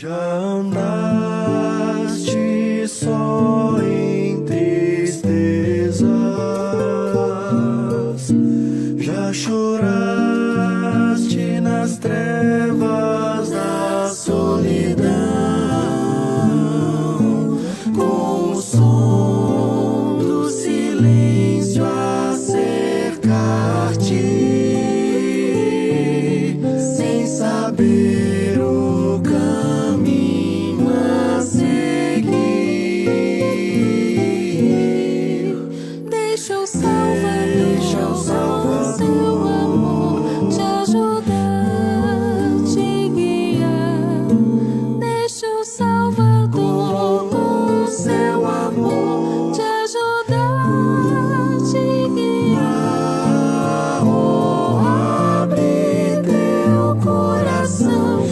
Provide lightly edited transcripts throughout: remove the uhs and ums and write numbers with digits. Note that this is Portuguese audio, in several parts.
Já andaste só em tristezas, já choraste nas trevas da solidão, com o som do silêncio a cercar-te, sem saber o caminho a seguir. Deixa o Salvador, seu amor, te ajudar, te guiar. Deixa o Salvador, com seu amor, te ajudar, te guiar. Oh, abre teu coração,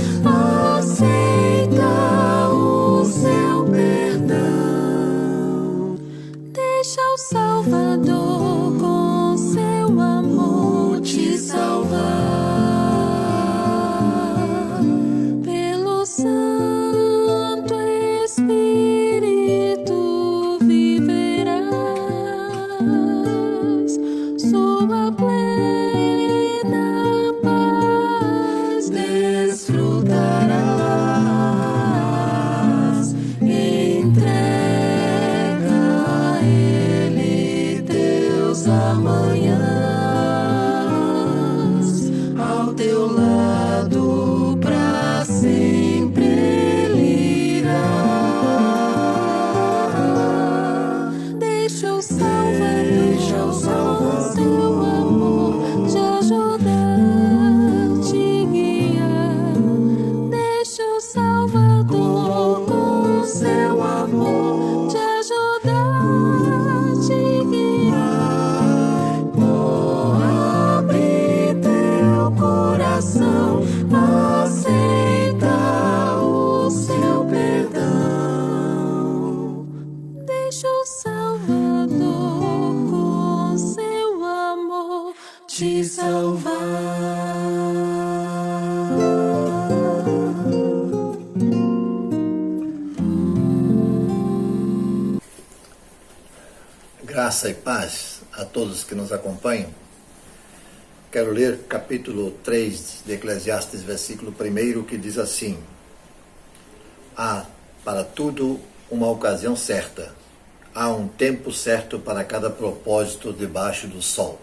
aceita o seu perdão. Deixa o Salvador com seu amor te salvar. Pelo Santo Espírito viverás, sua plena paz desfrutarás. Entrega a Ele teus amanhãs, ao teu lado pra sempre Ele irá. Deixa o Salvador, seu amor, te ajudar, te guiar. Deixa o Salvador com seu amor te ajudar, te guiar. Oh, abre teu coração, aceita o seu perdão. Deixa o Salvador com seu amor te salvar. Graça e paz a todos que nos acompanham. Quero ler capítulo 3 de Eclesiastes, versículo 1, que diz assim: há para tudo uma ocasião certa, há um tempo certo para cada propósito debaixo do sol.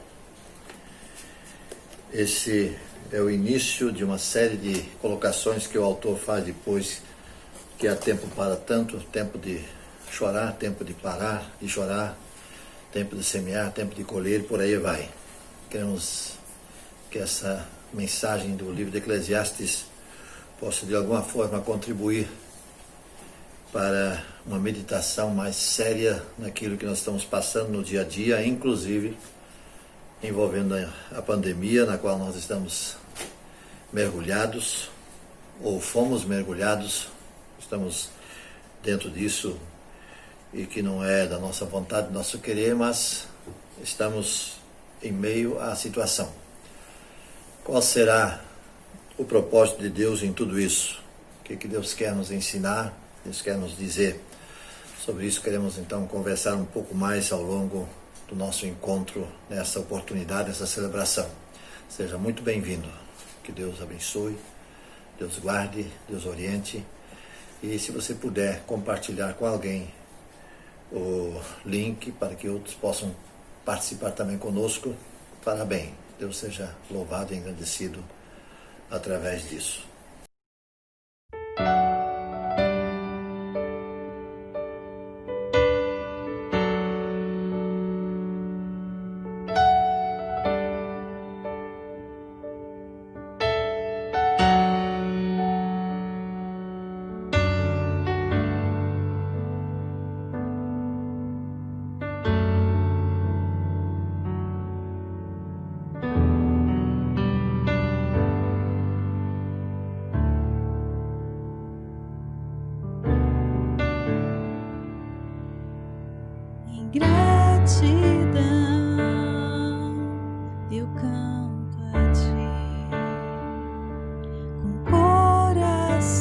Esse é o início de uma série de colocações que o autor faz depois, que há tempo para tanto, tempo de chorar, tempo de parar de chorar, tempo de semear, tempo de colher, por aí vai. Queremos que essa mensagem do livro de Eclesiastes possa de alguma forma contribuir para uma meditação mais séria naquilo que nós estamos passando no dia a dia, inclusive envolvendo a pandemia na qual nós estamos mergulhados, ou fomos mergulhados, estamos dentro disso, e que não é da nossa vontade, do nosso querer, mas estamos em meio à situação. Qual será o propósito de Deus em tudo isso? O que Deus quer nos ensinar, Deus quer nos dizer? Sobre isso queremos então conversar um pouco mais ao longo do nosso encontro, nessa oportunidade, essa celebração. Seja muito bem-vindo. Que Deus abençoe, Deus guarde, Deus oriente. E se você puder compartilhar com alguém o link para que outros possam participar também conosco, fará bem. Deus seja louvado e engrandecido através disso. Gratidão, eu canto a ti com coração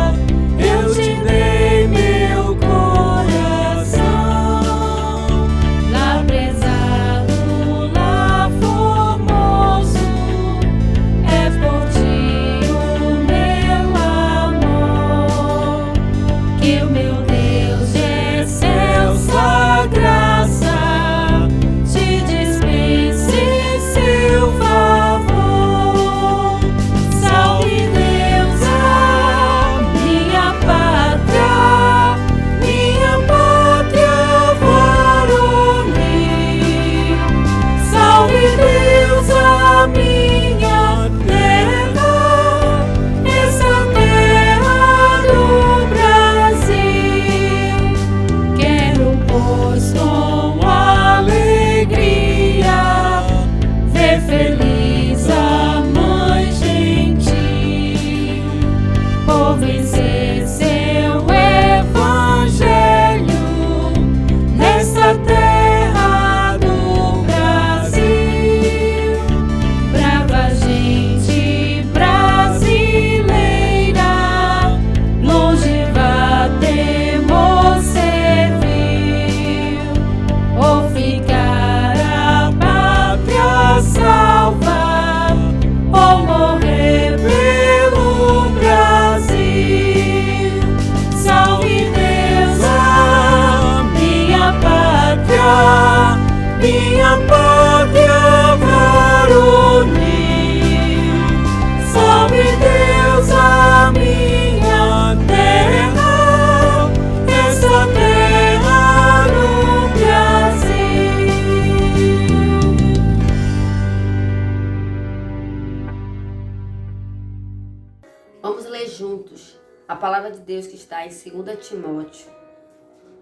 palavra de Deus que está em 2 Timóteo,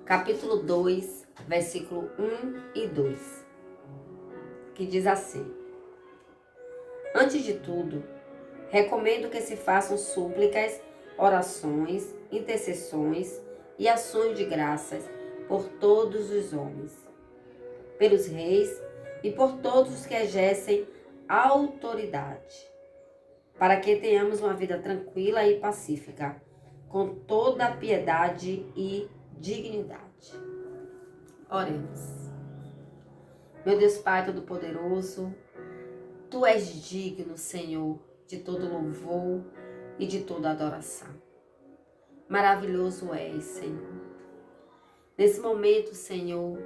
capítulo 2, versículo 1 e 2, que diz assim: Antes de tudo, recomendo que se façam súplicas, orações, intercessões e ações de graças por todos os homens, pelos reis e por todos os que exercem autoridade, para que tenhamos uma vida tranquila e pacífica, com toda a piedade e dignidade. Oremos. Meu Deus Pai Todo-Poderoso, Tu és digno, Senhor, de todo louvor e de toda adoração. Maravilhoso és, Senhor. Nesse momento, Senhor,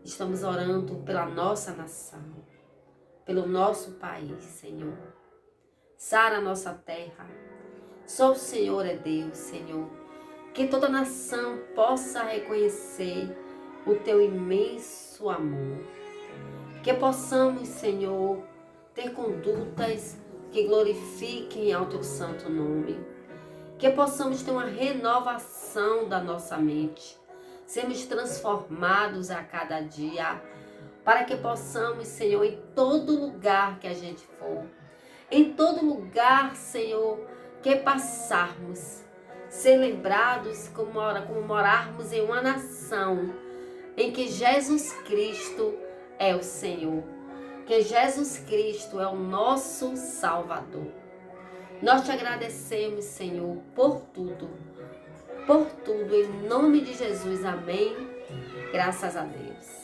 estamos orando pela nossa nação, pelo nosso país, Senhor. Sara a nossa terra. Só o Senhor é Deus, Senhor. Que toda nação possa reconhecer o Teu imenso amor. Que possamos, Senhor, ter condutas que glorifiquem ao Teu santo nome. Que possamos ter uma renovação da nossa mente. Sermos transformados a cada dia. Para que possamos, Senhor, em todo lugar que a gente for, em todo lugar, Senhor, que passarmos, ser lembrados como morarmos em uma nação em que Jesus Cristo é o Senhor, que Jesus Cristo é o nosso Salvador. Nós te agradecemos, Senhor, por tudo, em nome de Jesus, amém. Graças a Deus.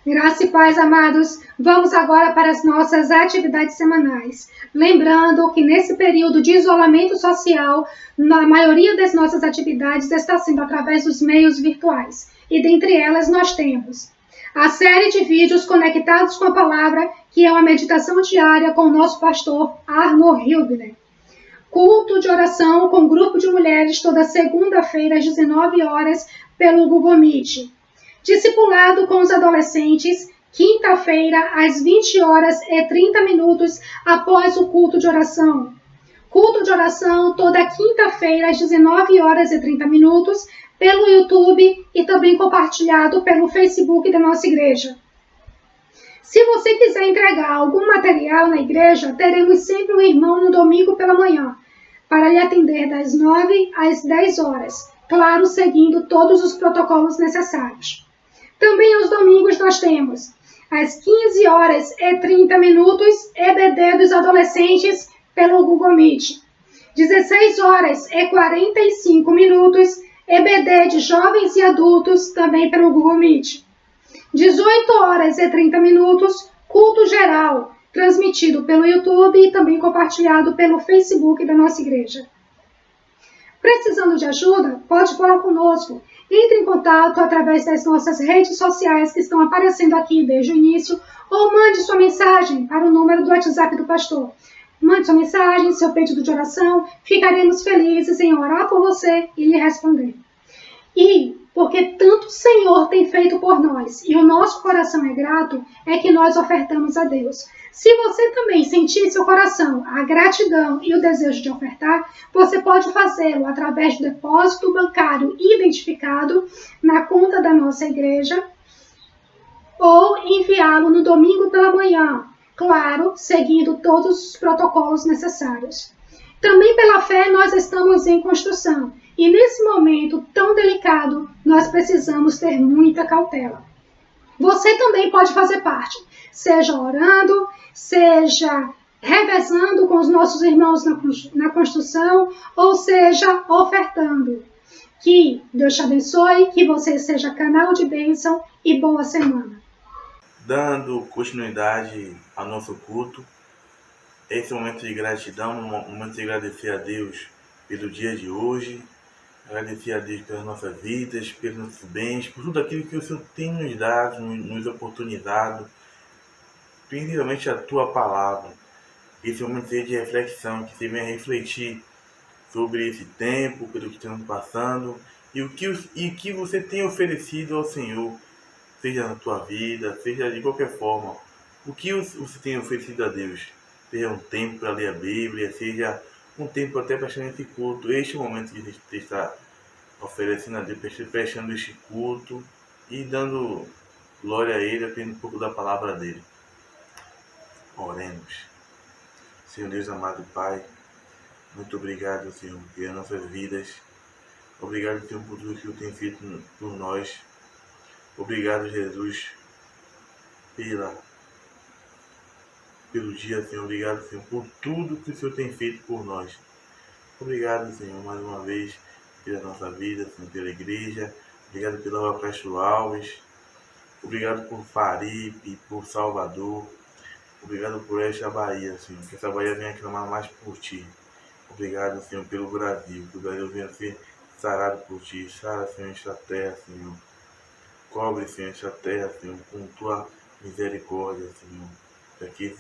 Graça e paz, amados. Vamos agora para as nossas atividades semanais. Lembrando que nesse período de isolamento social, a maioria das nossas atividades está sendo através dos meios virtuais. E dentre elas nós temos a série de vídeos conectados com a palavra, que é uma meditação diária com o nosso pastor Arnold Hilbner. Culto de oração com grupo de mulheres toda segunda-feira às 19 horas pelo Google Meet. Discipulado com os adolescentes, quinta-feira, às 20 horas e 30 minutos após o culto de oração. Culto de oração toda quinta-feira, às 19 horas e 30 minutos, pelo YouTube e também compartilhado pelo Facebook da nossa igreja. Se você quiser entregar algum material na igreja, teremos sempre um irmão no domingo pela manhã, para lhe atender das 9 às 10 horas, claro, seguindo todos os protocolos necessários. Também aos domingos nós temos, às 15 horas e 30 minutos, EBD dos adolescentes pelo Google Meet. 16 horas e 45 minutos, EBD de jovens e adultos também pelo Google Meet. 18 horas e 30 minutos, culto geral, transmitido pelo YouTube e também compartilhado pelo Facebook da nossa igreja. Precisando de ajuda? Pode falar conosco. Entre em contato através das nossas redes sociais que estão aparecendo aqui desde o início ou mande sua mensagem para o número do WhatsApp do pastor. Mande sua mensagem, seu pedido de oração, ficaremos felizes em orar por você e lhe responder. E, porque tanto o Senhor tem feito por nós e o nosso coração é grato, é que nós ofertamos a Deus. Se você também sentir em seu coração a gratidão e o desejo de ofertar, você pode fazê-lo através do depósito bancário identificado na conta da nossa igreja ou enviá-lo no domingo pela manhã, claro, seguindo todos os protocolos necessários. Também pela fé nós estamos em construção e nesse momento tão delicado nós precisamos ter muita cautela. Você também pode fazer parte, seja orando, seja revezando com os nossos irmãos na construção, ou seja, ofertando. Que Deus te abençoe, que você seja canal de bênção e boa semana. Dando continuidade ao nosso culto, esse momento de gratidão, um momento de agradecer a Deus pelo dia de hoje, agradecer a Deus pelas nossas vidas, pelos nossos bens, por tudo aquilo que o Senhor tem nos dado, nos oportunizado, principalmente a Tua Palavra. Esse momento de reflexão, que você venha refletir sobre esse tempo, pelo que estamos passando, e o que você tem oferecido ao Senhor, seja na tua vida, seja de qualquer forma. O que você tem oferecido a Deus? Seja um tempo para ler a Bíblia, seja um tempo até prestando esse culto, este momento que a gente está oferecendo a Deus, prestando este culto e dando glória a Ele, aprendendo um pouco da palavra dEle. Oremos. Senhor Deus amado Pai, muito obrigado, Senhor, pelas nossas vidas. Obrigado, Senhor, por tudo que o tem feito por nós. Obrigado, Jesus, pelo dia, Senhor. Obrigado, Senhor, por tudo que o Senhor tem feito por nós. Obrigado, Senhor, mais uma vez, pela nossa vida, Senhor, pela igreja. Obrigado pela Rua Castro Alves. Obrigado por Faripe, por Salvador. Obrigado por esta Bahia, Senhor. Que essa Bahia venha clamar mais por Ti. Obrigado, Senhor, pelo Brasil. Que o Brasil venha ser sarado por Ti. Sara, Senhor, esta terra, Senhor. Cobre, Senhor, esta terra, Senhor, com Tua misericórdia, Senhor. Para que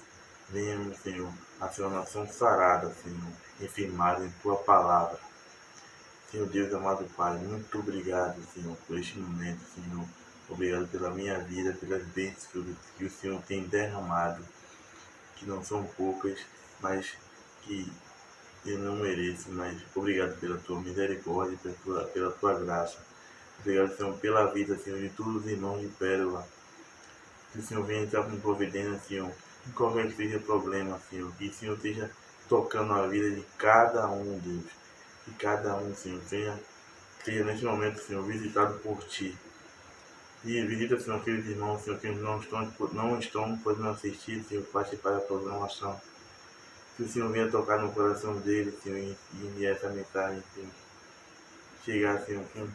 venhamos, Senhor, a ser uma nação sarada, Senhor, e firmada em Tua palavra. Senhor Deus amado Pai, muito obrigado, Senhor, por este momento, Senhor. Obrigado pela minha vida, pelas bênçãos que o Senhor tem derramado, que não são poucas, mas que eu não mereço. Mas obrigado pela Tua misericórdia, pela tua graça. Obrigado, Senhor, pela vida, Senhor, de todos os irmãos de Pérola. Que o Senhor venha entrar com providência, Senhor, em qualquer que seja problema, Senhor. Que o Senhor esteja tocando a vida de cada um, Deus. Que cada um, Senhor, seja neste momento, Senhor, visitado por Ti. E visita, Senhor, aqueles irmãos, Senhor, que não estão podendo assistir, Senhor, participar da programação. Que o Senhor venha tocar no coração deles, Senhor, e enviar essa mensagem, Senhor. Chegar, Senhor, com um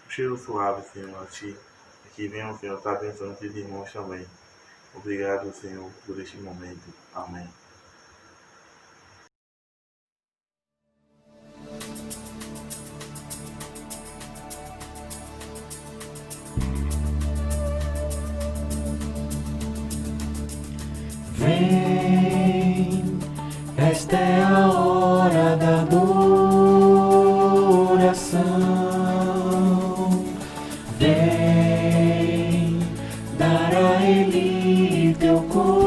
cheiro suave, Senhor, a Ti. E que venham, Senhor, estar abençoando esses irmãos também. Obrigado, Senhor, por este momento. Amém. Vem, esta é a hora da adoração. Vem, dar a Ele teu coração.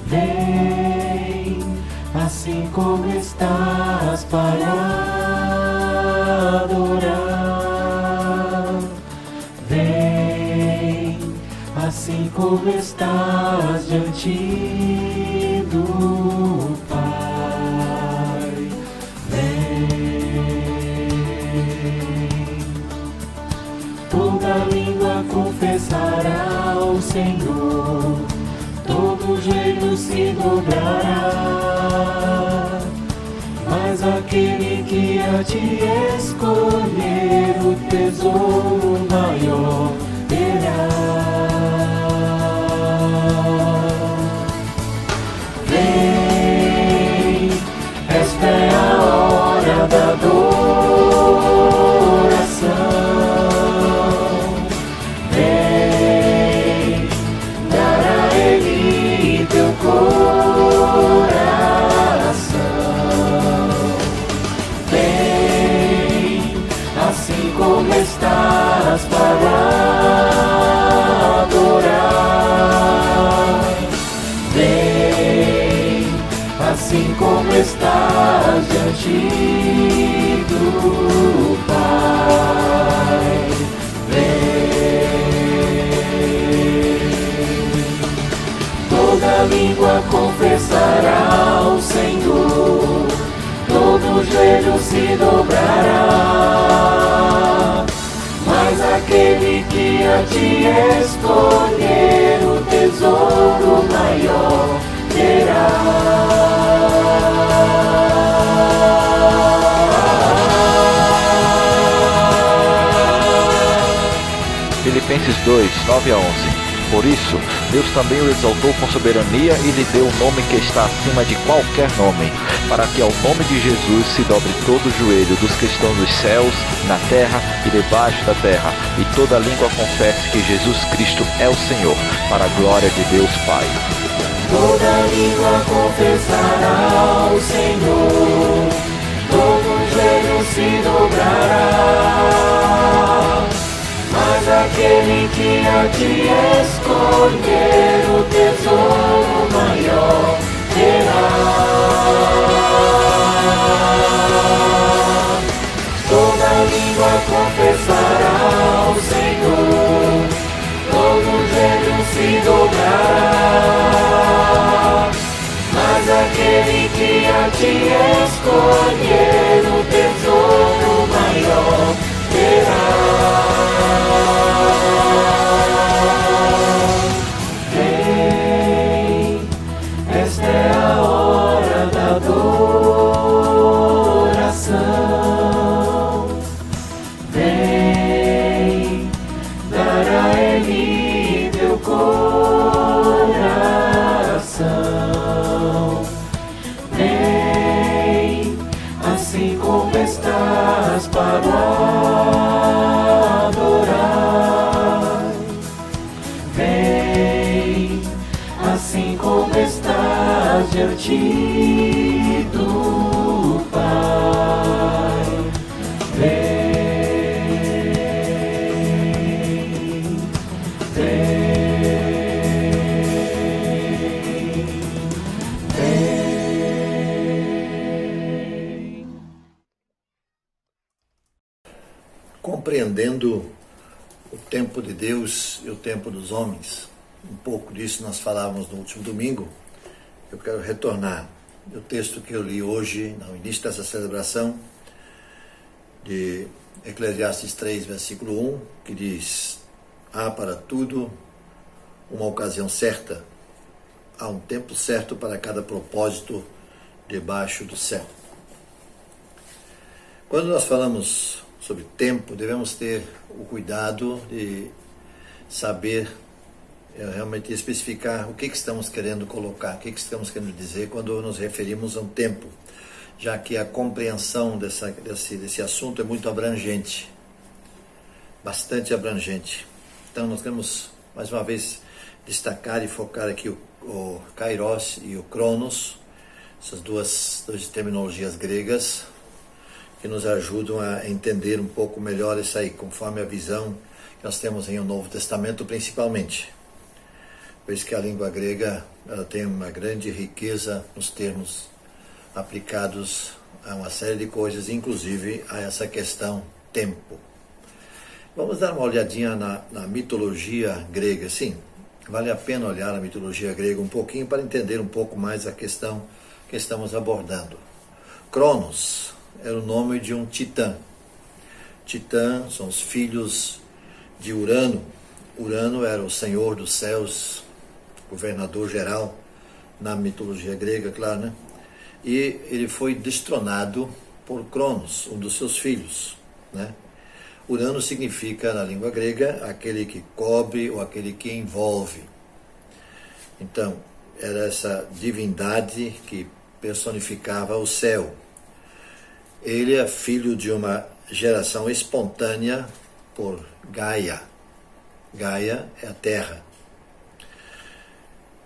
Vem, assim como estás para adorar. Assim como estás diante do Pai, vem. Toda língua confessará ao Senhor, todo joelho se dobrará, mas aquele que a Ti escolher o tesouro maior terá. Vem, esta é a hora da adoração. Vem, dar a Ele teu coração. Vem, assim como estás para adorar. Vem, assim como estás diante do Pai. Vem. Toda língua confessará ao Senhor, todo joelho se dobrará, mas aquele que a Ti escolher o tesouro maior terá. Filipenses 2, 9 a 11. Por isso, Deus também o exaltou com soberania e lhe deu um nome que está acima de qualquer nome, para que ao nome de Jesus se dobre todo o joelho dos que estão nos céus, na terra e debaixo da terra, e toda língua confesse que Jesus Cristo é o Senhor, para a glória de Deus Pai. Toda língua confessará ao Senhor, todo joelho se dobrará, mas aquele que a Ti escolher o tesouro confessará ao Senhor, todo joelho se dobrar. Mas aquele que a ti escolher, o tesouro maior terá. Vem, esta é a hora da adoração. Vem, dar a Ele teu coração. Vem, assim como estás para o adorar. Vem, assim como estás diante do Pai. Vem, vem. Compreendendo o tempo de Deus e o tempo dos homens, um pouco disso nós falávamos no último domingo. Eu quero retornar ao texto que eu li hoje, no início dessa celebração, de Eclesiastes 3, versículo 1, que diz: há para tudo uma ocasião certa, há um tempo certo para cada propósito debaixo do céu. Quando nós falamos sobre tempo, devemos ter o cuidado de saber realmente especificar o que estamos querendo colocar, o que estamos querendo dizer quando nos referimos a um tempo, já que a compreensão desse assunto é muito abrangente, bastante abrangente. Então nós queremos, mais uma vez, destacar e focar aqui o Kairos e o Cronos, essas duas terminologias gregas, que nos ajudam a entender um pouco melhor isso aí, conforme a visão que nós temos em o Novo Testamento, principalmente. Pois que a língua grega ela tem uma grande riqueza nos termos aplicados a uma série de coisas, inclusive a essa questão tempo. Vamos dar uma olhadinha na mitologia grega. Sim, vale a pena olhar a mitologia grega um pouquinho para entender um pouco mais a questão que estamos abordando. Cronos era o nome de um titã. Titã são os filhos de Urano. Urano era o senhor dos céus, governador geral na mitologia grega, claro, né? E ele foi destronado por Cronos, um dos seus filhos, né? Urano significa, na língua grega, aquele que cobre ou aquele que envolve. Então, era essa divindade que personificava o céu. Ele é filho de uma geração espontânea por Gaia. Gaia é a terra.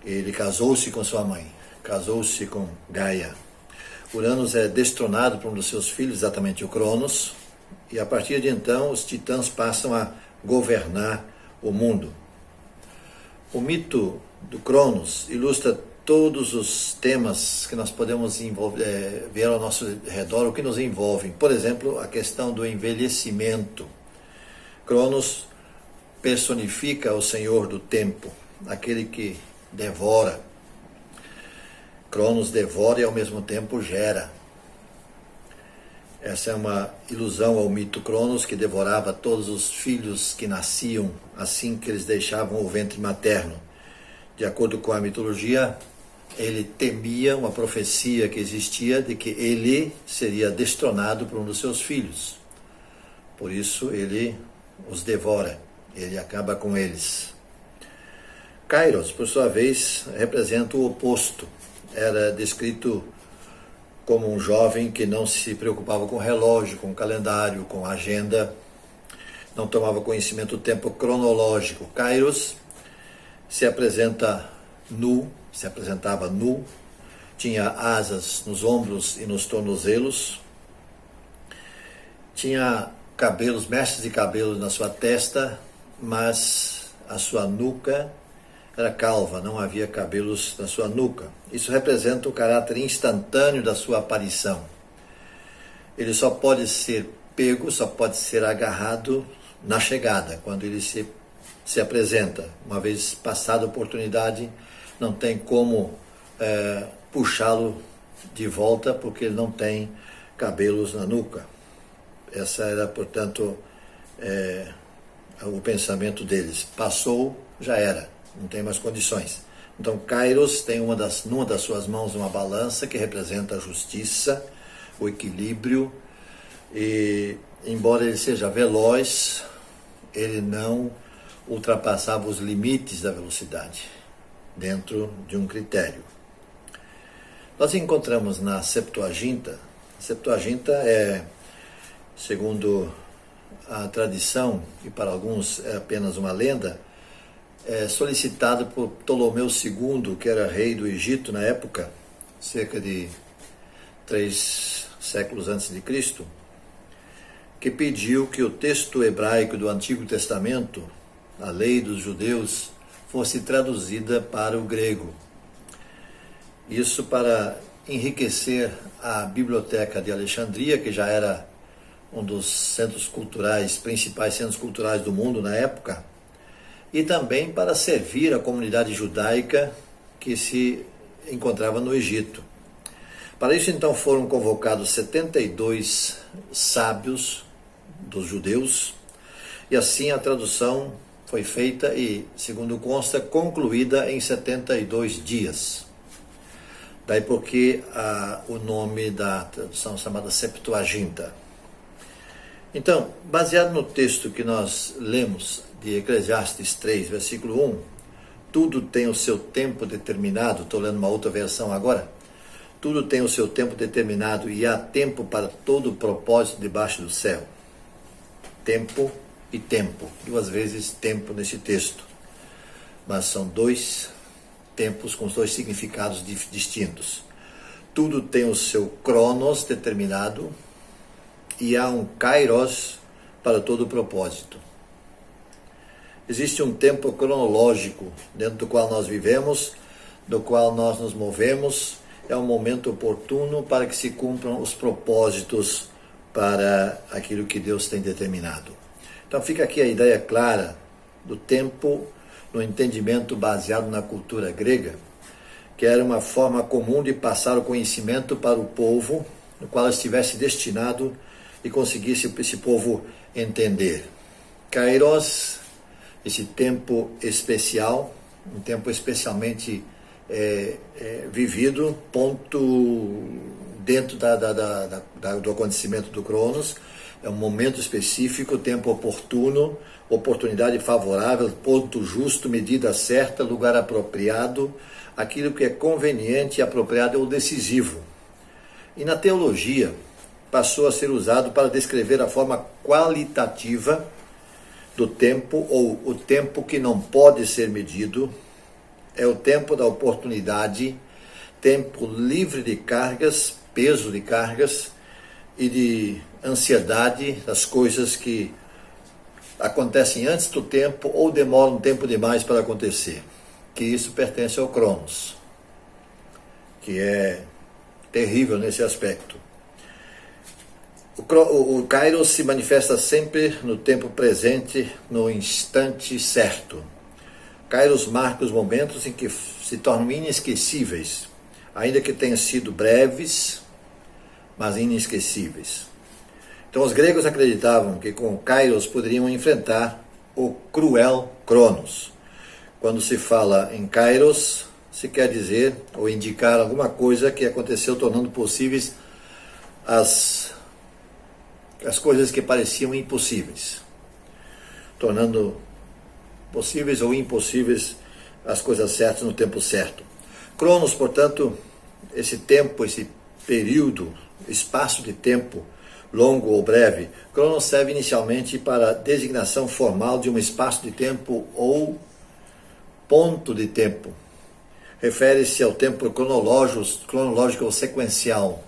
Ele casou-se com sua mãe, casou-se com Gaia. Uranus é destronado por um dos seus filhos, exatamente o Cronos, e a partir de então os titãs passam a governar o mundo. O mito do Cronos ilustra todos os temas que nós podemos ver ao nosso redor, o que nos envolvem. Por exemplo, a questão do envelhecimento. Cronos personifica o Senhor do tempo, aquele que devora. Cronos devora e ao mesmo tempo gera. Essa é uma ilusão ao mito Cronos, que devorava todos os filhos que nasciam assim que eles deixavam o ventre materno. De acordo com a mitologia, ele temia uma profecia que existia de que ele seria destronado por um dos seus filhos. Por isso ele os devora, ele acaba com eles. Kairos, por sua vez, representa o oposto. Era descrito como um jovem que não se preocupava com relógio, com calendário, com agenda, não tomava conhecimento do tempo cronológico. Kairos se apresentava nu, tinha asas nos ombros e nos tornozelos, tinha cabelos, mechas de cabelo na sua testa, mas a sua nuca era calva, não havia cabelos na sua nuca. Isso representa o caráter instantâneo da sua aparição. Ele só pode ser pego, só pode ser agarrado na chegada, quando ele se apresenta. Uma vez passada a oportunidade, não tem como puxá-lo de volta, porque ele não tem cabelos na nuca. Essa era, portanto, o pensamento deles. Passou, já era, não tem mais condições. Então, Kairos tem numa das suas mãos uma balança que representa a justiça, o equilíbrio, e embora ele seja veloz, ele não ultrapassava os limites da velocidade, dentro de um critério. Nós encontramos na Septuaginta. A Septuaginta é, segundo a tradição, e para alguns é apenas uma lenda, solicitado por Ptolomeu II, que era rei do Egito na época, cerca de 3 séculos antes de Cristo, que pediu que o texto hebraico do Antigo Testamento, a lei dos judeus, fosse traduzida para o grego. Isso para enriquecer a biblioteca de Alexandria, que já era um dos principais centros culturais do mundo na época, e também para servir a comunidade judaica que se encontrava no Egito. Para isso, então, foram convocados 72 sábios dos judeus, e assim a tradução foi feita e, segundo consta, concluída em 72 dias. Daí porque o nome da tradução chamada Septuaginta. Então, baseado no texto que nós lemos de Eclesiastes 3, versículo 1, tudo tem o seu tempo determinado. Estou lendo uma outra versão agora. Tudo tem o seu tempo determinado e há tempo para todo o propósito debaixo do céu. Tempo e tempo. 2 vezes tempo nesse texto. Mas são 2 tempos com 2 significados distintos. Tudo tem o seu cronos determinado e há um kairos para todo o propósito. Existe um tempo cronológico dentro do qual nós vivemos, do qual nós nos movemos. É um momento oportuno para que se cumpram os propósitos para aquilo que Deus tem determinado. Então fica aqui a ideia clara do tempo no entendimento baseado na cultura grega, que era uma forma comum de passar o conhecimento para o povo, no qual estivesse destinado e conseguisse esse povo entender. Kairos, esse tempo especial, um tempo especialmente vivido, ponto dentro do acontecimento do Cronos, é um momento específico, tempo oportuno, oportunidade favorável, ponto justo, medida certa, lugar apropriado, aquilo que é conveniente e apropriado é o decisivo. E na teologia, passou a ser usado para descrever a forma qualitativa do tempo, ou o tempo que não pode ser medido, é o tempo da oportunidade, tempo livre de cargas, peso de cargas e de ansiedade das coisas que acontecem antes do tempo ou demoram um tempo demais para acontecer. Que isso pertence ao Cronos, que é terrível nesse aspecto. O Kairos se manifesta sempre no tempo presente, no instante certo. Kairos marca os momentos em que se tornam inesquecíveis, ainda que tenham sido breves, mas inesquecíveis. Então os gregos acreditavam que com o Kairos poderiam enfrentar o cruel Cronos. Quando se fala em Kairos, se quer dizer ou indicar alguma coisa que aconteceu tornando possíveis as coisas que pareciam impossíveis, tornando possíveis ou impossíveis as coisas certas no tempo certo. Cronos, portanto, esse tempo, esse período, espaço de tempo, longo ou breve, Cronos serve inicialmente para a designação formal de um espaço de tempo ou ponto de tempo. Refere-se ao tempo cronológico ou sequencial,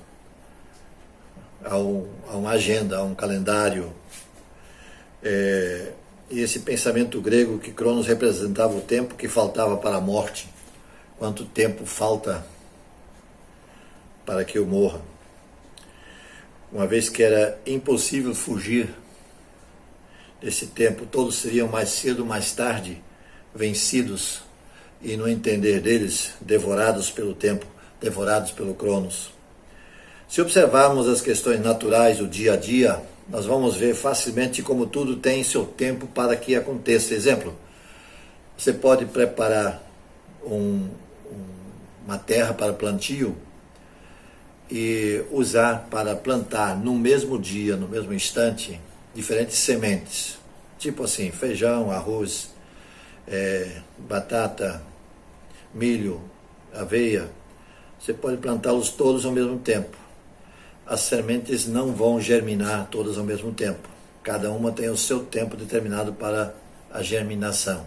a uma agenda, a um calendário. E esse pensamento grego que Cronos representava o tempo que faltava para a morte. Quanto tempo falta para que eu morra? uma vez que era impossível fugir desse tempo, todos seriam mais cedo ou mais tarde vencidos e, no entender deles, devorados pelo tempo, devorados pelo Cronos. Se observarmos as questões naturais do dia a dia, nós vamos ver facilmente como tudo tem seu tempo para que aconteça. Exemplo, você pode preparar uma terra para plantio e usar para plantar no mesmo dia, no mesmo instante, diferentes sementes. Tipo assim, feijão, arroz, batata, milho, aveia. Você pode plantá-los todos ao mesmo tempo. As sementes não vão germinar todas ao mesmo tempo. Cada uma tem o seu tempo determinado para a germinação.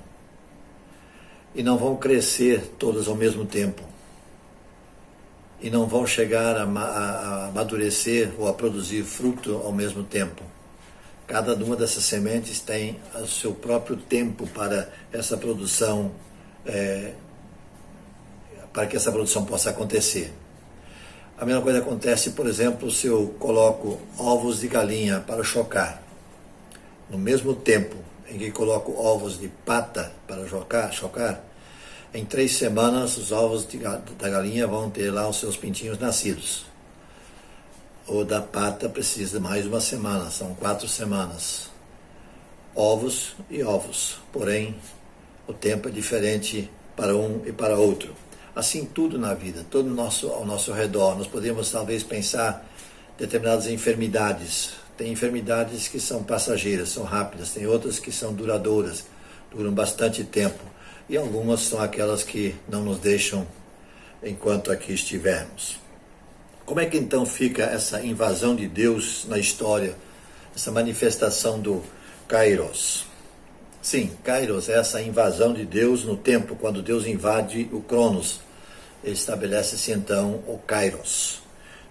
E não vão crescer todas ao mesmo tempo. E não vão chegar a amadurecer ou a produzir fruto ao mesmo tempo. Cada uma dessas sementes tem o seu próprio tempo para essa produção, para que essa produção possa acontecer. A mesma coisa acontece, por exemplo, se eu coloco ovos de galinha para chocar. No mesmo tempo em que coloco ovos de pata para chocar, em 3 semanas os ovos da galinha vão ter lá os seus pintinhos nascidos. O da pata precisa de mais uma semana, são 4 semanas. Ovos e ovos, porém o tempo é diferente para um e para outro. Assim tudo na vida, todo ao nosso redor. Nós podemos talvez pensar determinadas enfermidades. Tem enfermidades que são passageiras, são rápidas, tem outras que são duradouras, duram bastante tempo. E algumas são aquelas que não nos deixam enquanto aqui estivermos. Como é que então fica essa invasão de Deus na história, essa manifestação do Kairos? Sim, Kairos é essa invasão de Deus no tempo, quando Deus invade o Cronos. Estabelece-se então o Kairos.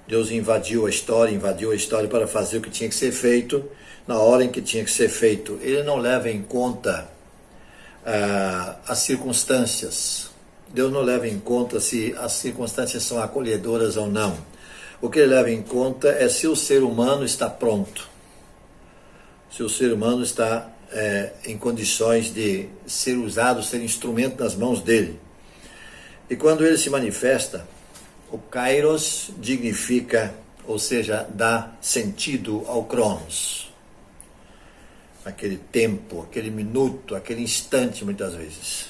Deus invadiu a história para fazer o que tinha que ser feito, na hora em que tinha que ser feito. Ele não leva em conta as circunstâncias. Deus não leva em conta se as circunstâncias são acolhedoras ou não. O que ele leva em conta é se o ser humano está pronto. Se o ser humano está em condições de ser usado, ser instrumento nas mãos dele. E quando ele se manifesta, o Kairos dignifica, ou seja, dá sentido ao Cronos. Aquele tempo, aquele minuto, aquele instante, muitas vezes.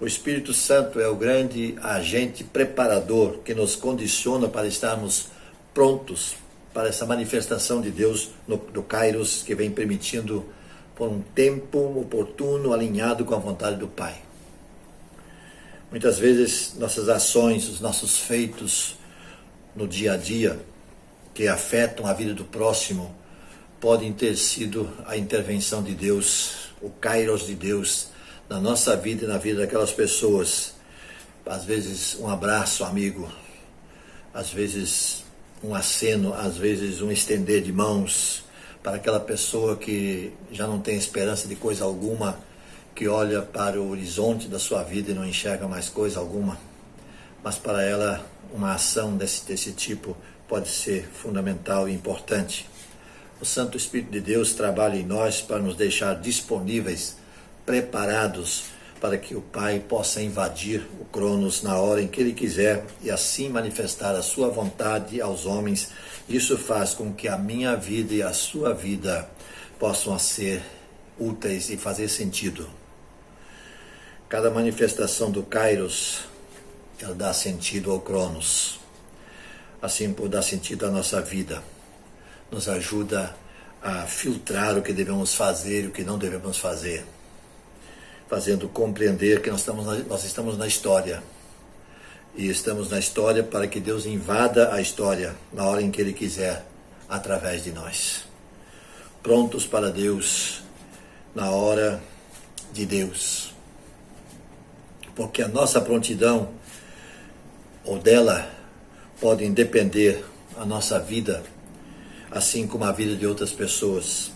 O Espírito Santo é o grande agente preparador que nos condiciona para estarmos prontos para essa manifestação de Deus do Kairos, que vem permitindo por um tempo oportuno, alinhado com a vontade do Pai. Muitas vezes nossas ações, os nossos feitos no dia a dia, que afetam a vida do próximo, podem ter sido a intervenção de Deus, o Kairos de Deus, na nossa vida e na vida daquelas pessoas. Às vezes um abraço amigo, às vezes um aceno, às vezes um estender de mãos para aquela pessoa que já não tem esperança de coisa alguma, que olha para o horizonte da sua vida e não enxerga mais coisa alguma. Mas para ela, uma ação desse tipo pode ser fundamental e importante. O Santo Espírito de Deus trabalha em nós para nos deixar disponíveis, preparados para que o Pai possa invadir o Cronos na hora em que Ele quiser e assim manifestar a sua vontade aos homens. Isso faz com que a minha vida e a sua vida possam ser úteis e fazer sentido. Cada manifestação do Kairos, ela dá sentido ao Cronos. Assim, por dar sentido à nossa vida, nos ajuda a filtrar o que devemos fazer e o que não devemos fazer, fazendo compreender que nós estamos na história. E estamos na história para que Deus invada a história na hora em que Ele quiser, através de nós. Prontos para Deus, na hora de Deus. Porque a nossa prontidão, ou dela, podem depender a nossa vida, assim como a vida de outras pessoas,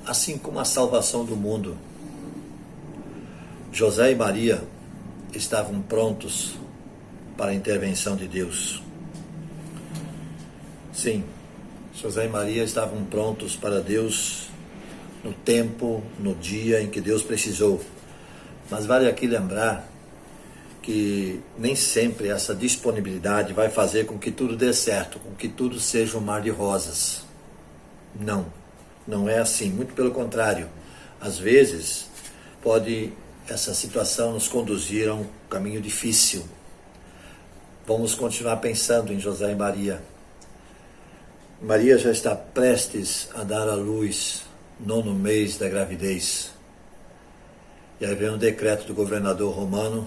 assim como a salvação do mundo. José e Maria estavam prontos para a intervenção de Deus. Sim, José e Maria estavam prontos para Deus no tempo, no dia em que Deus precisou. Mas vale aqui lembrar que nem sempre essa disponibilidade vai fazer com que tudo dê certo, com que tudo seja um mar de rosas. Não é assim, muito pelo contrário. Às vezes, pode essa situação nos conduzir a um caminho difícil. Vamos continuar pensando em José e Maria. Maria já está prestes a dar à luz, 9º mês da gravidez. E aí vem um decreto do governador romano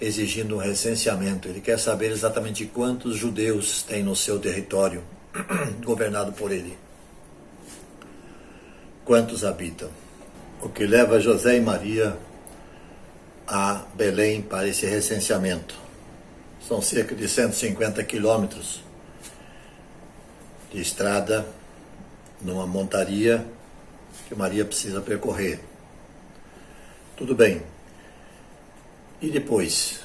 exigindo um recenseamento. Ele quer saber exatamente quantos judeus tem no seu território, governado por ele. Quantos habitam? O que leva José e Maria a Belém para esse recenseamento. São cerca de 150 quilômetros de estrada numa montaria que Maria precisa percorrer. Tudo bem. E depois?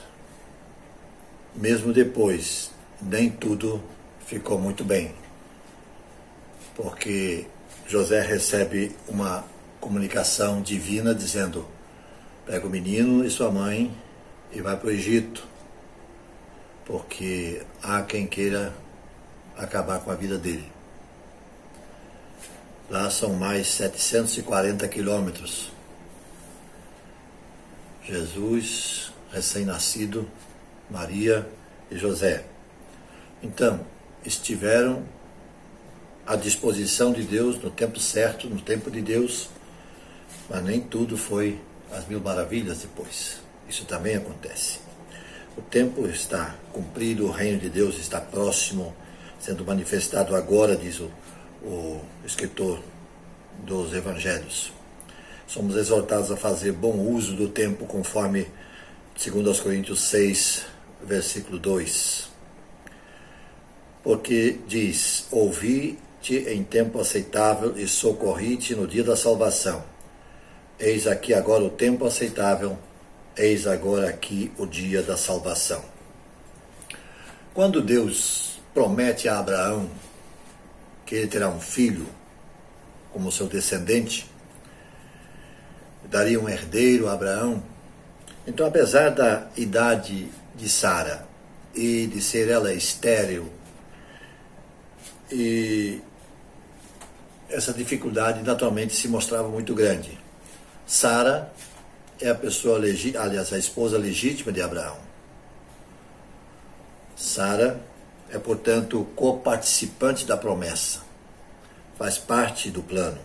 Mesmo depois, nem tudo ficou muito bem. Porque José recebe uma comunicação divina dizendo: pega o menino e sua mãe e vai para o Egito, porque há quem queira acabar com a vida dele. Lá são mais 740 quilômetros. Jesus, recém-nascido, Maria e José. Então, estiveram à disposição de Deus no tempo certo, no tempo de Deus, mas nem tudo foi às mil maravilhas depois. Isso também acontece. O tempo está cumprido, o reino de Deus está próximo, sendo manifestado agora, diz o escritor dos evangelhos. Somos exortados a fazer bom uso do tempo, conforme 2 Coríntios 6, versículo 2. Porque diz: ouvi-te em tempo aceitável e socorri-te no dia da salvação. Eis aqui agora o tempo aceitável, eis agora aqui o dia da salvação. Quando Deus promete a Abraão que ele terá um filho como seu descendente, daria um herdeiro a Abraão. Então, apesar da idade de Sara e de ser ela estéril, e essa dificuldade naturalmente se mostrava muito grande. Sara é a pessoa legítima, aliás, a esposa legítima de Abraão. Sara é, portanto, coparticipante da promessa, faz parte do plano.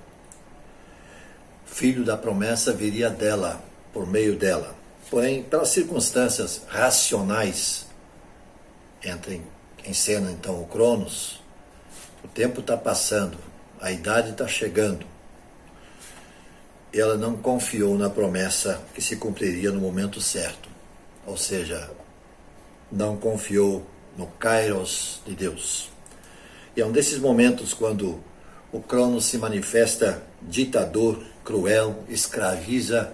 Filho da promessa viria dela, por meio dela. Porém, pelas circunstâncias racionais, entra em cena então o Cronos, o tempo está passando, a idade está chegando. Ela não confiou na promessa que se cumpriria no momento certo. Ou seja, não confiou no Kairos de Deus. E é um desses momentos quando o Cronos se manifesta ditador, cruel, escraviza,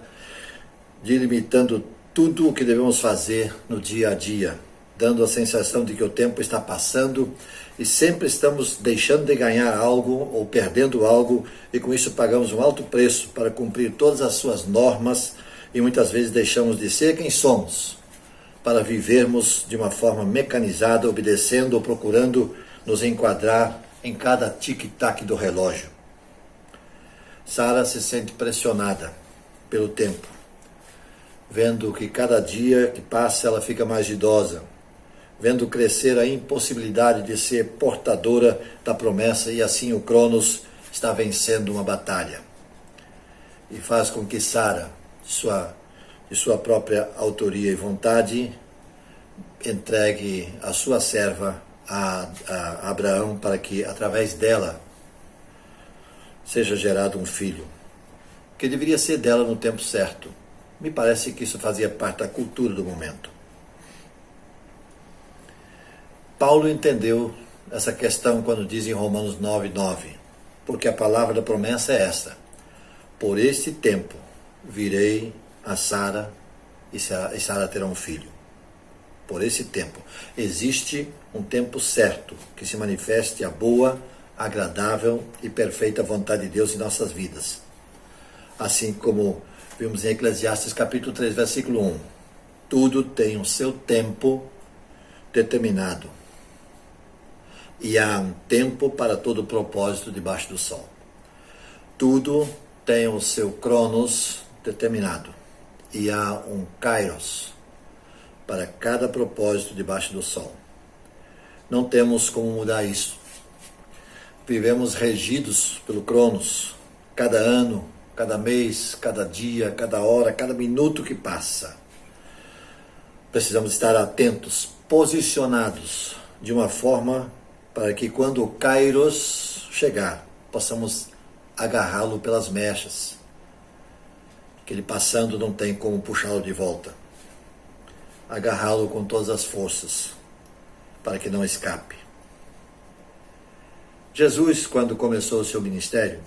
delimitando tudo o que devemos fazer no dia a dia, dando a sensação de que o tempo está passando e sempre estamos deixando de ganhar algo ou perdendo algo, e com isso pagamos um alto preço para cumprir todas as suas normas e muitas vezes deixamos de ser quem somos para vivermos de uma forma mecanizada, obedecendo ou procurando nos enquadrar em cada tic-tac do relógio. Sara se sente pressionada pelo tempo, vendo que cada dia que passa ela fica mais idosa, vendo crescer a impossibilidade de ser portadora da promessa, e assim o Cronos está vencendo uma batalha. E faz com que Sara, de sua própria autoria e vontade, entregue a sua serva a Abraão para que, através dela, seja gerado um filho, que deveria ser dela no tempo certo. Me parece que isso fazia parte da cultura do momento. Paulo entendeu essa questão quando diz em Romanos 9:9, porque a palavra da promessa é esta: por este tempo virei a Sara e Sara terá um filho. Por esse tempo. Existe um tempo certo que se manifeste a boa, agradável e perfeita vontade de Deus em nossas vidas. Assim como vimos em Eclesiastes capítulo 3, versículo 1. Tudo tem o seu tempo determinado. E há um tempo para todo propósito debaixo do sol. Tudo tem o seu cronos determinado. E há um kairos para cada propósito debaixo do sol. Não temos como mudar isso. Vivemos regidos pelo cronos. Cada ano, cada mês, cada dia, cada hora, cada minuto que passa. Precisamos estar atentos, posicionados de uma forma para que quando o kairos chegar, possamos agarrá-lo pelas mechas. Que ele passando não tem como puxá-lo de volta. Agarrá-lo com todas as forças, para que não escape. Jesus, quando começou o seu ministério,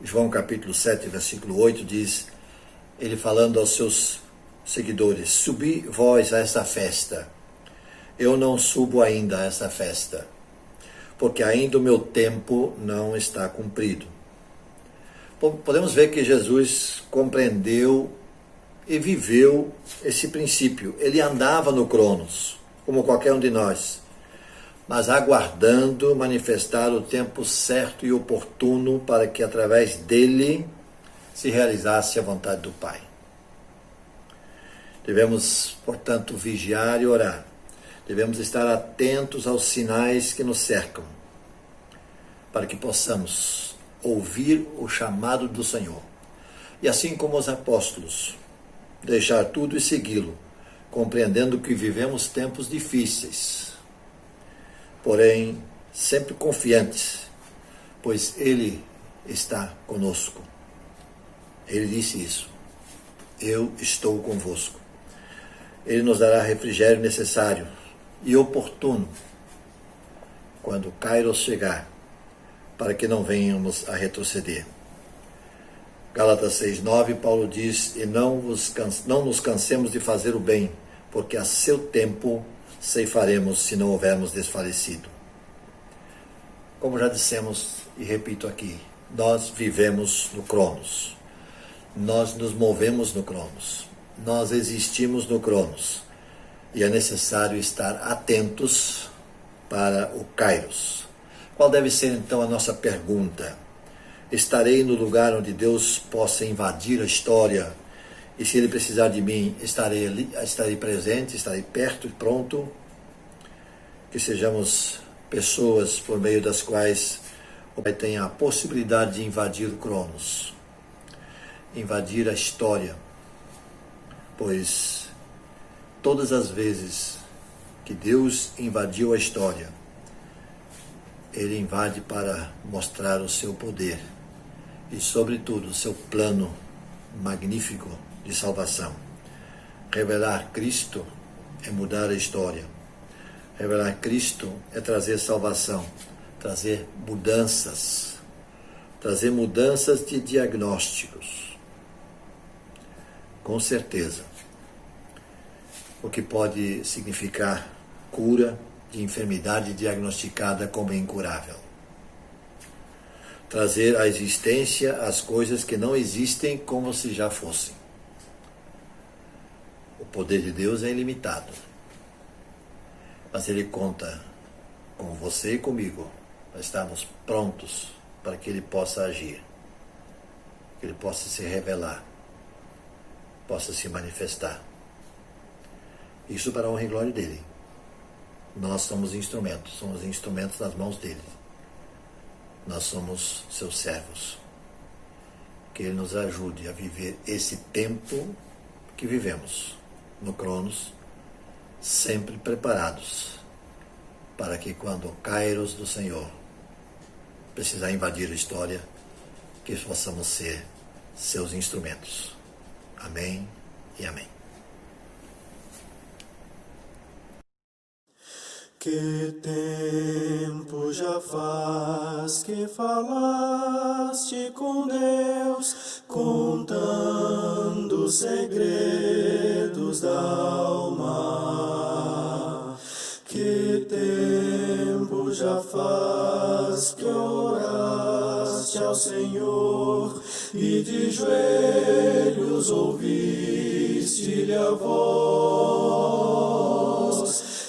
João capítulo 7, versículo 8, diz, ele falando aos seus seguidores, subi vós a esta festa. Eu não subo ainda a esta festa, porque ainda o meu tempo não está cumprido. Podemos ver que Jesus compreendeu e viveu esse princípio. Ele andava no cronos, como qualquer um de nós, mas aguardando manifestar o tempo certo e oportuno para que através dele se realizasse a vontade do Pai. Devemos, portanto, vigiar e orar. Devemos estar atentos aos sinais que nos cercam, para que possamos ouvir o chamado do Senhor. E assim como os apóstolos, deixar tudo e segui-lo, compreendendo que vivemos tempos difíceis, porém sempre confiantes, pois Ele está conosco. Ele disse isso. Eu estou convosco. Ele nos dará refrigério necessário e oportuno quando o kairos chegar, para que não venhamos a retroceder. Gálatas 6:9, Paulo diz, e não nos cansemos de fazer o bem, porque a seu tempo ceifaremos se não houvermos desfalecido. Como já dissemos e repito aqui, nós vivemos no cronos. Nós nos movemos no cronos. Nós existimos no cronos. E é necessário estar atentos para o kairos. Qual deve ser então a nossa pergunta? Estarei no lugar onde Deus possa invadir a história, e se Ele precisar de mim, estarei presente, estarei perto e pronto. Que sejamos pessoas por meio das quais o Pai tenha a possibilidade de invadir o cronos, invadir a história, pois todas as vezes que Deus invadiu a história, Ele invade para mostrar o seu poder e, sobretudo, o seu plano magnífico de salvação. Revelar Cristo é mudar a história. Revelar Cristo é trazer salvação, trazer mudanças de diagnósticos. Com certeza. O que pode significar cura de enfermidade diagnosticada como incurável. Trazer à existência as coisas que não existem como se já fossem. O poder de Deus é ilimitado. Mas Ele conta com você e comigo para estarmos prontos para que Ele possa agir, que Ele possa se revelar, possa se manifestar. Isso para a honra e glória dEle. Nós somos instrumentos nas mãos dEle. Nós somos seus servos. Que Ele nos ajude a viver esse tempo que vivemos no cronos, sempre preparados para que quando o kairos do Senhor precisar invadir a história, que possamos ser seus instrumentos. Amém e amém. Que tempo já faz que falaste com Deus, contando os segredos da alma. Que tempo já faz que oraste ao Senhor e de joelhos ouviste-lhe a voz.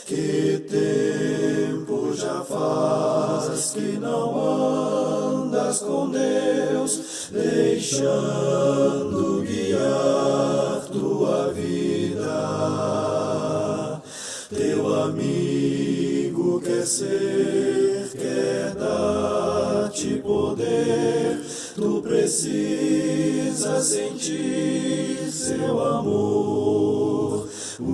Que tempo já faz que não andas com Deus, deixando guiar tua vida. Teu amigo quer ser, quer dar-te poder. Tu precisas sentir seu amor. Que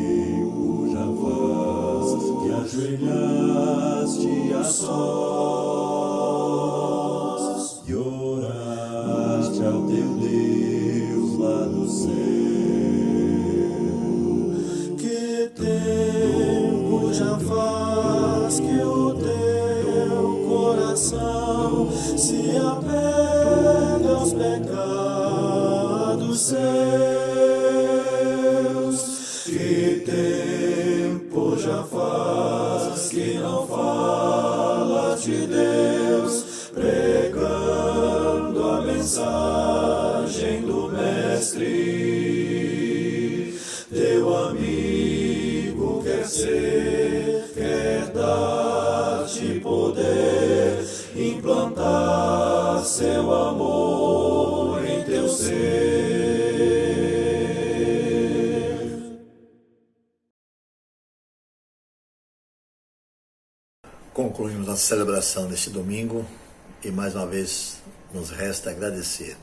tempo já faz que ajoelhaste a sós e oraste ao teu Deus lá do céu. Tempo já faz que o teu coração se apega aos pecados seus. Que tempo já faz que não falas de Deus, pregando a mensagem do Mestre. Teu amigo quer ser, quer dar-te poder, implantar seu amor em teu ser. Concluímos a celebração deste domingo e mais uma vez nos resta agradecer.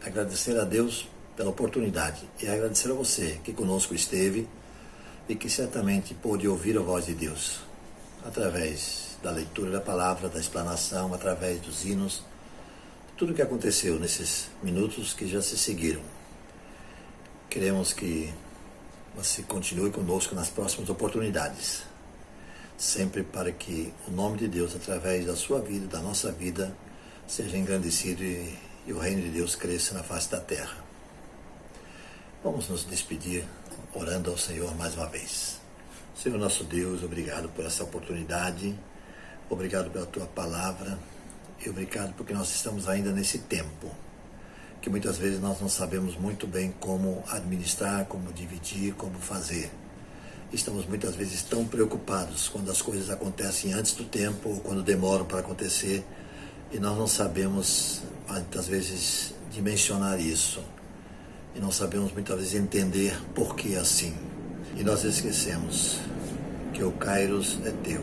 Agradecer a Deus pela oportunidade e agradecer a você que conosco esteve e que certamente pôde ouvir a voz de Deus através da leitura da palavra, da explanação, através dos hinos, tudo o que aconteceu nesses minutos que já se seguiram. Queremos que você continue conosco nas próximas oportunidades, sempre para que o nome de Deus, através da sua vida, da nossa vida, seja engrandecido e o reino de Deus cresça na face da terra. Vamos nos despedir orando ao Senhor mais uma vez. Senhor nosso Deus, obrigado por essa oportunidade, obrigado pela Tua palavra e obrigado porque nós estamos ainda nesse tempo que muitas vezes nós não sabemos muito bem como administrar, como dividir, como fazer. Estamos muitas vezes tão preocupados quando as coisas acontecem antes do tempo ou quando demoram para acontecer e nós não sabemos muitas vezes dimensionar isso. E não sabemos muitas vezes entender por que assim. E nós esquecemos que o Kairos é teu.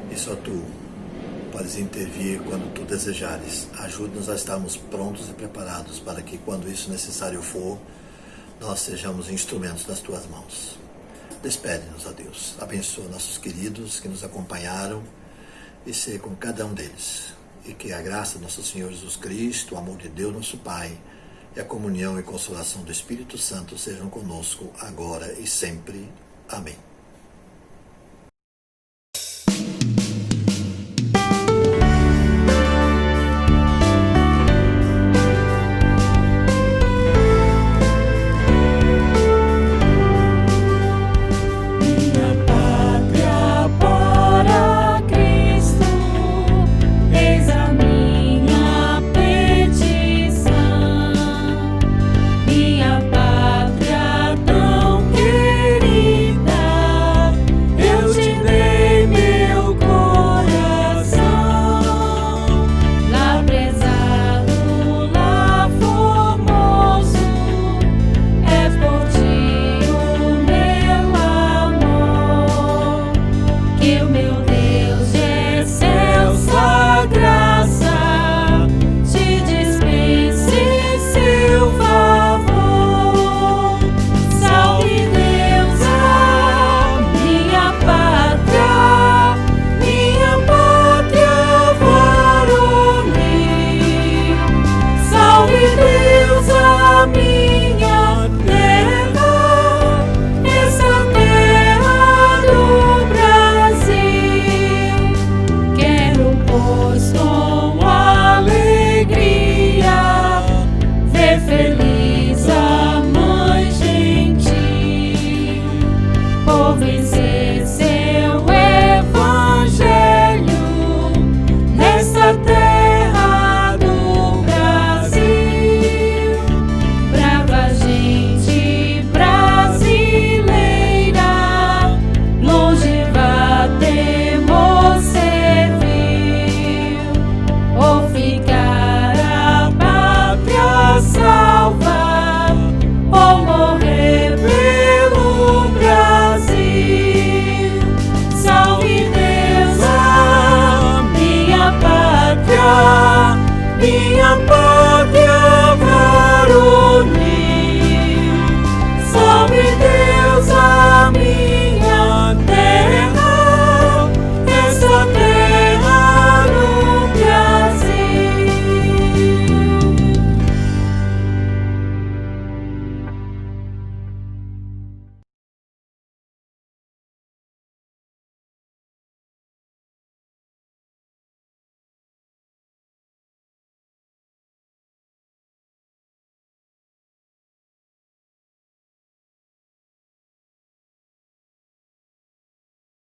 E só tu podes intervir quando tu desejares. Ajude-nos a estarmos prontos e preparados para que quando isso necessário for, nós sejamos instrumentos das tuas mãos. Despede-nos, ó Deus. Abençoa nossos queridos que nos acompanharam e seja com cada um deles. E que a graça do nosso Senhor Jesus Cristo, o amor de Deus, nosso Pai, e a comunhão e consolação do Espírito Santo sejam conosco agora e sempre. Amém.